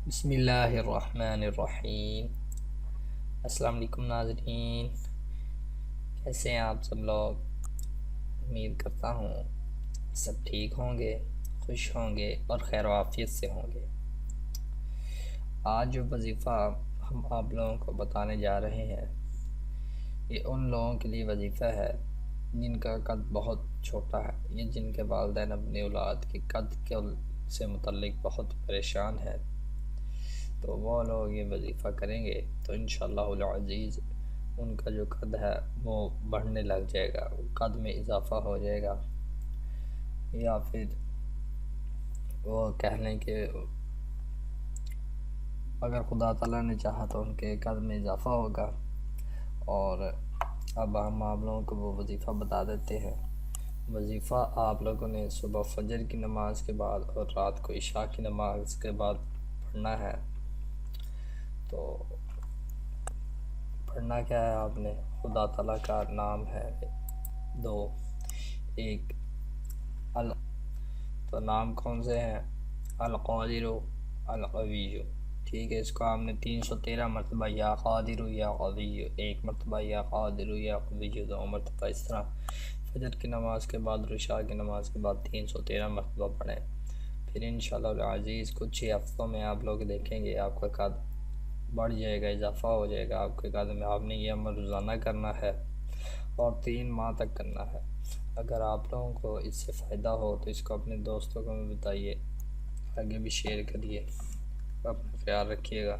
بسم اللہ الرحمن الرحیم۔ السلام علیکم ناظرین، کیسے ہیں آپ سب لوگ؟ امید کرتا ہوں سب ٹھیک ہوں گے، خوش ہوں گے اور خیر و عافیت سے ہوں گے۔ آج جو وظیفہ ہم آپ لوگوں کو بتانے جا رہے ہیں، یہ ان لوگوں کے لیے وظیفہ ہے جن کا قد بہت چھوٹا ہے یا جن کے والدین اپنی اولاد کے قد سے متعلق بہت پریشان ہیں، تو وہ لوگ یہ وظیفہ کریں گے تو انشاءاللہ العزیز ان کا جو قد ہے وہ بڑھنے لگ جائے گا، قد میں اضافہ ہو جائے گا، یا پھر وہ کہہ لیں کہ اگر خدا تعالیٰ نے چاہا تو ان کے قد میں اضافہ ہوگا۔ اور اب ہم آپ لوگوں کو وہ وظیفہ بتا دیتے ہیں۔ وظیفہ آپ لوگوں نے صبح فجر کی نماز کے بعد اور رات کو عشاء کی نماز کے بعد پڑھنا ہے۔ تو پڑھنا کیا ہے آپ نے؟ خدا تعالیٰ کا نام ہے دو، ایک تو نام کون سے ہیں؟ القادر، القوی۔ ٹھیک ہے، اس کو آپ نے 313 مرتبہ یا قادر یا قوی، ایک مرتبہ یا قادر یا قوی، دو مرتبہ اس طرح فجر کی نماز کے بعد اور عشاء کی نماز کے بعد 313 مرتبہ پڑھیں۔ پھر انشاءاللہ العزیز کچھ ہی ہفتوں میں آپ لوگ دیکھیں گے آپ کا قد بڑھ جائے گا، اضافہ ہو جائے گا آپ کے قد میں۔ آپ نے یہ عمل روزانہ کرنا ہے اور 3 ماہ تک کرنا ہے۔ اگر آپ لوگوں کو اس سے فائدہ ہو تو اس کو اپنے دوستوں کو بھی بتائیے، آگے بھی شیئر کریے۔ اپنا خیال رکھیے گا۔